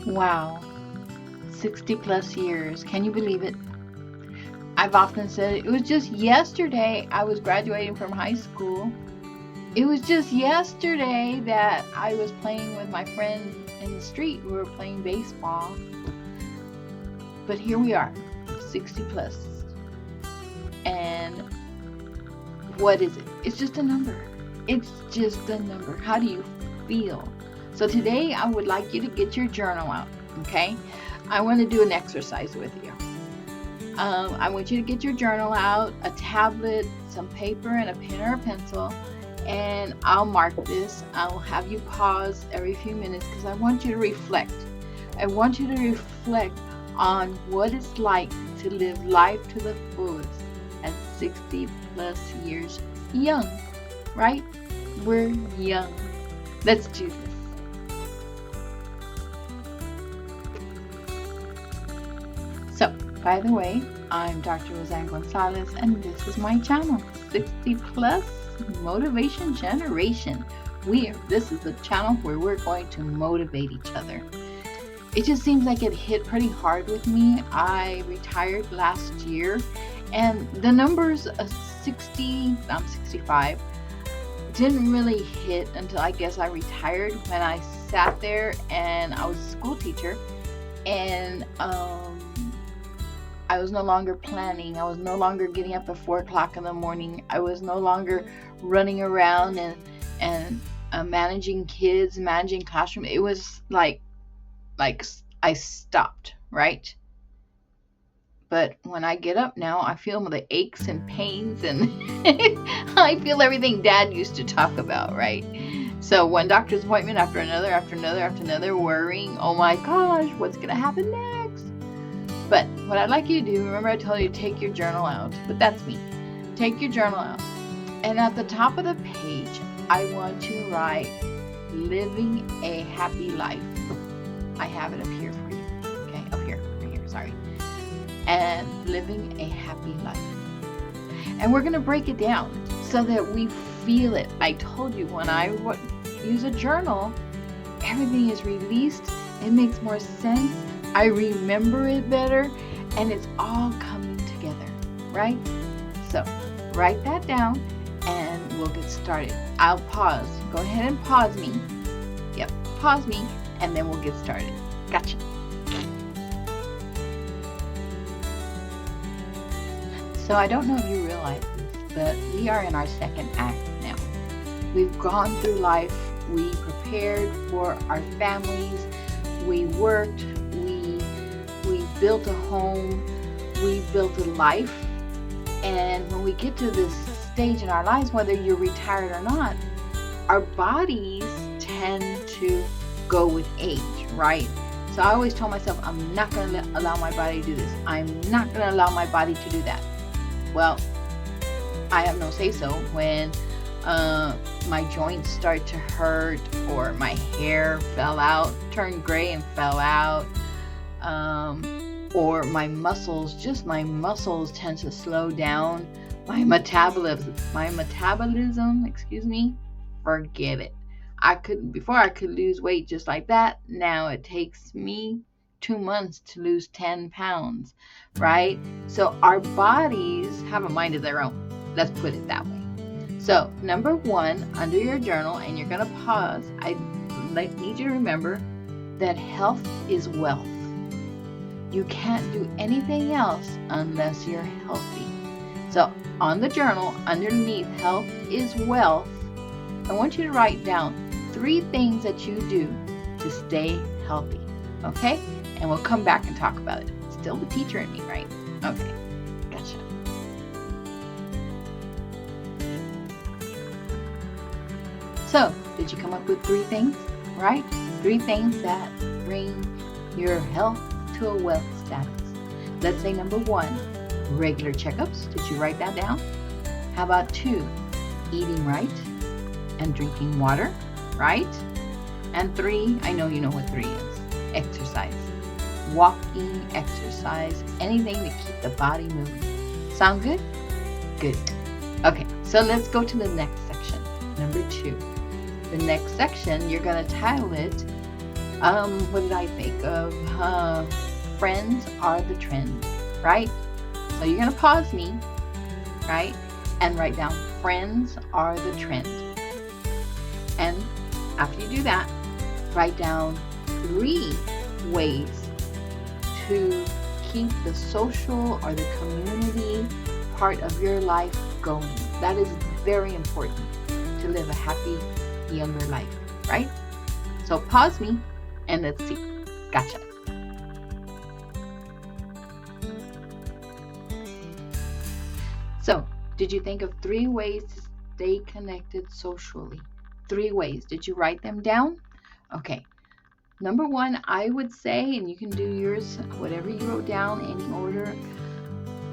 Wow, 60 plus years. Can you believe it? I've often said it was just yesterday I was graduating from high school. It was just yesterday that I was playing with my friend in the street. We were playing baseball. But here we are, 60 plus. And what is it? It's just a number. It's just a number. How do you feel? So today I would like you to get your journal out, okay? I want to do an exercise with you. I want you to get your journal out, a tablet, some paper, and a pen or a pencil, and I'll mark this. I'll have you pause every few minutes because I want you to reflect. I want you to reflect on what it's like to live life to the fullest at 60 plus years young, right? We're young. Let's do this. So, by the way, I'm Dr. Roseanne Gonzalez, and this is my channel, 60 Plus Motivation Generation. This is the channel where we're going to motivate each other. It just seems like it hit pretty hard with me. I retired last year, and the numbers of 60, I'm 65, didn't really hit until I guess I retired, when I sat there and I was a school teacher, and I was no longer planning. I was no longer getting up at 4 o'clock in the morning. I was no longer running around and managing kids, managing classroom. It was like I stopped, right? But when I get up now, I feel the aches and pains, and I feel everything Dad used to talk about, right? So one doctor's appointment after another, worrying, oh my gosh, what's going to happen next? But what I'd like you to do, remember I told you to take your journal out, but that's me. Take your journal out. And at the top of the page, I want to write, living a happy life. I have it up here for you. Okay, up here, right here, sorry. And living a happy life. And we're going to break it down so that we feel it. I told you, when I use a journal, everything is released. It makes more sense. I remember it better, and it's all coming together, right? So write that down and we'll get started. I'll pause. Go ahead and pause me. Yep, pause me, and then we'll get started. Gotcha. So I don't know if you realize this, but we are in our second act now. We've gone through life. We prepared for our families. We worked. We built a home. We built a life. And when we get to this stage in our lives, whether you're retired or not, our bodies tend to go with age, right? So I always told myself, I'm not going to allow my body to do this. I'm not going to allow my body to do that. Well, I have no say-so when my joints start to hurt, or my hair fell out, turned gray and fell out, or my muscles tend to slow down. My metabolism, forget it. Before I could lose weight just like that. Now it takes me 2 months to lose 10 pounds, right? So our bodies have a mind of their own. Let's put it that way. So number 1, under your journal, and you're going to pause, I need you to remember that health is wealth. You can't do anything else unless you're healthy. So on the journal, underneath health is wealth, I want you to write down 3 things that you do to stay healthy. Okay? And we'll come back and talk about it. Still the teacher in me, right? Okay. Gotcha. So, did you come up with 3 things? Right? 3 things that bring your health to a wealth status. Let's say number 1, regular checkups. Did you write that down? How about 2, eating right and drinking water, right? And 3, I know you know what 3 is, exercise. Walking, exercise, anything to keep the body moving. Sound good? Good. Okay, so let's go to the next section, number 2. The next section, you're going to title it, What did I think of? Friends are the trend, right? So you're gonna pause me, right? And write down friends are the trend. And after you do that, write down 3 ways to keep the social or the community part of your life going. That is very important to live a happy, younger life, right? So pause me and let's see. Gotcha. So, did you think of 3 ways to stay connected socially? 3 ways. Did you write them down? Okay. Number 1, I would say, and you can do yours, whatever you wrote down, any order.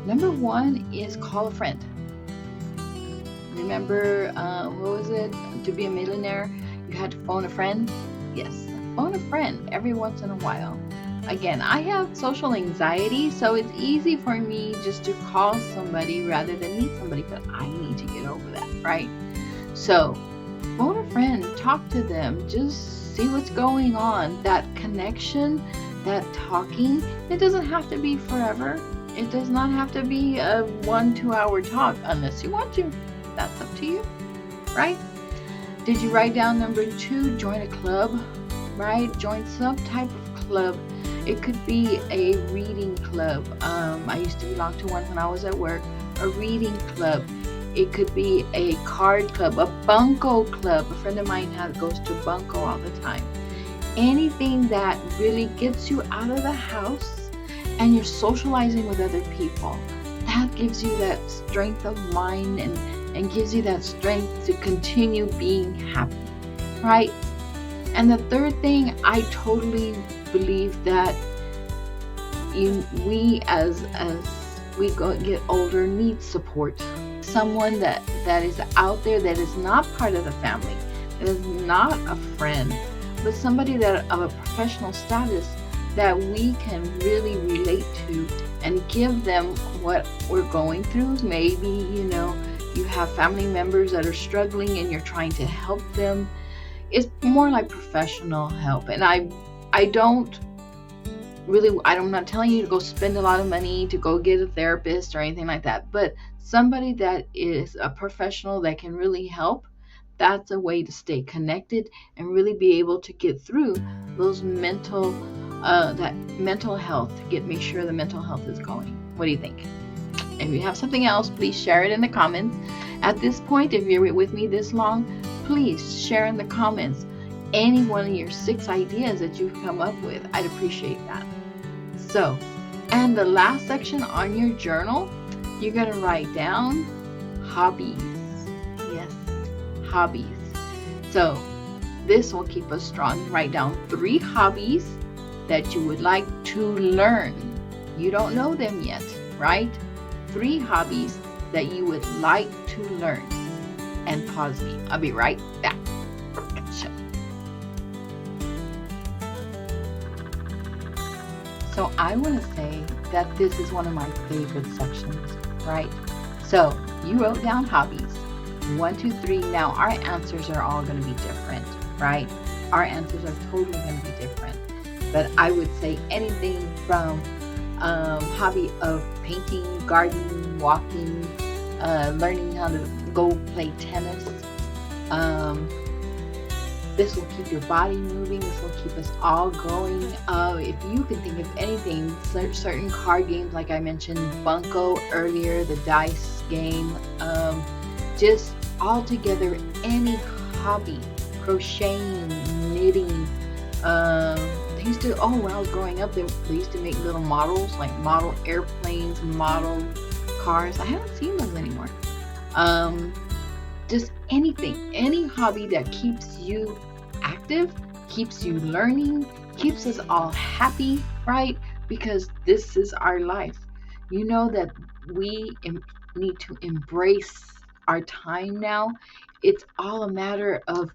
Number 1 is call a friend. Remember, what was it? To be a millionaire, you had to phone a friend? Yes, phone a friend every once in a while. Again, I have social anxiety, so it's easy for me just to call somebody rather than meet somebody, but I need to get over that, right? So, phone a friend, talk to them, just see what's going on. That connection, that talking, it doesn't have to be forever. It does not have to be a 1-2 hour talk unless you want to. That's up to you, right? Did you write down number 2, join a club, right? Join some type of club. It could be a reading club. I used to belong to one when I was at work, a reading club. It could be a card club, a bunco club. A friend of mine goes to bunco all the time. Anything that really gets you out of the house and you're socializing with other people, that gives you that strength of mind and gives you that strength to continue being happy, right? And the third thing, I totally believe that we as we get older need support. Someone that is out there that is not part of the family, that is not a friend, but somebody that of a professional status that we can really relate to and give them what we're going through. Maybe, you have family members that are struggling and you're trying to help them. It's more like professional help. And I'm not telling you to go spend a lot of money to go get a therapist or anything like that, but somebody that is a professional that can really help, that's a way to stay connected and really be able to get through those that mental health, make sure the mental health is going. What do you think? If you have something else, please share it in the comments. At this point, if you're with me this long, please share in the comments any one of your 6 ideas that you've come up with. I'd appreciate that. So, and the last section on your journal, you're going to write down hobbies. Yes, hobbies. So, this will keep us strong. Write down 3 hobbies that you would like to learn. You don't know them yet, right? 3 hobbies that you would like to learn. And pause me. I'll be right back. So I want to say that this is one of my favorite sections, right? So you wrote down hobbies, 1, 2, 3. Now our answers are all going to be different, right? Our answers are totally going to be different. But I would say anything from hobby of painting, gardening, walking, learning how to go play tennis. This will keep your body moving. This will keep us all going. If you can think of anything, certain card games, like I mentioned, bunco earlier, the dice game, just all together, any hobby, crocheting, knitting. They used to, when I was growing up, they used to make little models, like model airplanes, model cars. I haven't seen those anymore. Just anything, any hobby that keeps you active, keeps you learning, keeps us all happy, right? Because this is our life. You know that we need to embrace our time now. It's all a matter of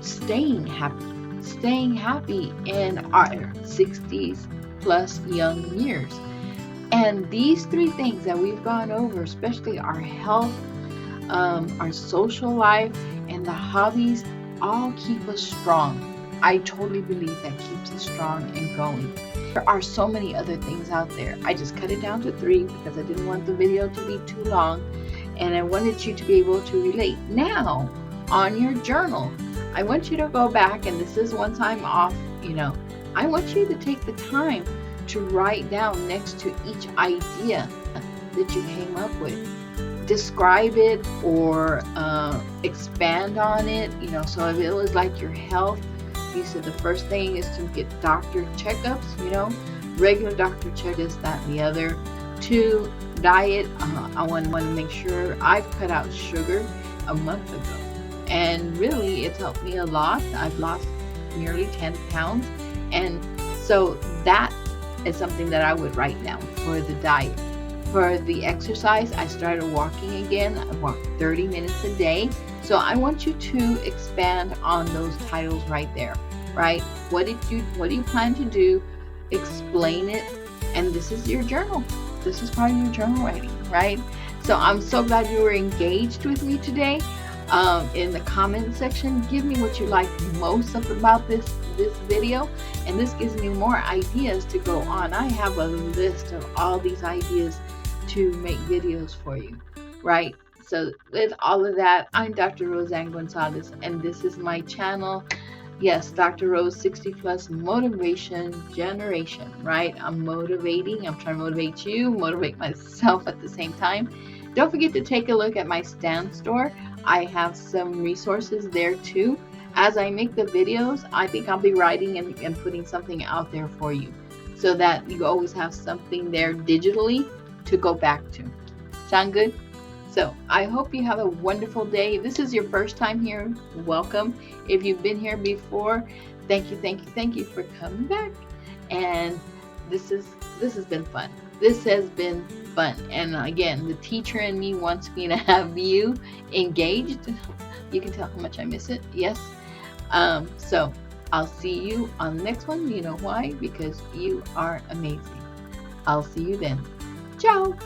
staying happy in our 60s plus young years. And these 3 things that we've gone over, especially our health, our social life, and the hobbies, all keep us strong. I totally believe that keeps us strong and going. There are so many other things out there. I just cut it down to 3 because I didn't want the video to be too long, and I wanted you to be able to relate. Now, on your journal, I want you to go back, and this is once I'm off, I want you to take the time to write down next to each idea that you came up with. Describe it or expand on it. So if it was like your health, you said the first thing is to get doctor checkups, regular doctor checkups, that and the other. 2, diet. I want to make sure I've cut out sugar a month ago, and really it's helped me a lot. I've lost nearly 10 pounds, and so that is something that I would write down for the diet. For the exercise, I started walking again. I walk 30 minutes a day. So I want you to expand on those titles right there, right? What do you plan to do? Explain it. And this is your journal. This is part of your journal writing, right? So I'm so glad you were engaged with me today. In the comment section, give me what you like most about this video, and this gives me more ideas to go on. I have a list of all these ideas to make videos for you, right? So with all of that, I'm Dr. Roseanne Gonzalez, and this is my channel. Yes, Dr. Rose 60 Plus Motivation Generation, right? I'm motivating. I'm trying to motivate you, motivate myself at the same time. Don't forget to take a look at my Stan store. I have some resources there too. As I make the videos, I think I'll be writing and putting something out there for you, so that you always have something there digitally to go back to. Sound good? So I hope you have a wonderful day. If this is your first time here, welcome. If you've been here before, thank you for coming back. And this has been fun. This has been fun. And again, the teacher in me wants me to have you engaged. You can tell how much I miss it. Yes. So I'll see you on the next one. You know why? Because you are amazing. I'll see you then. Ciao.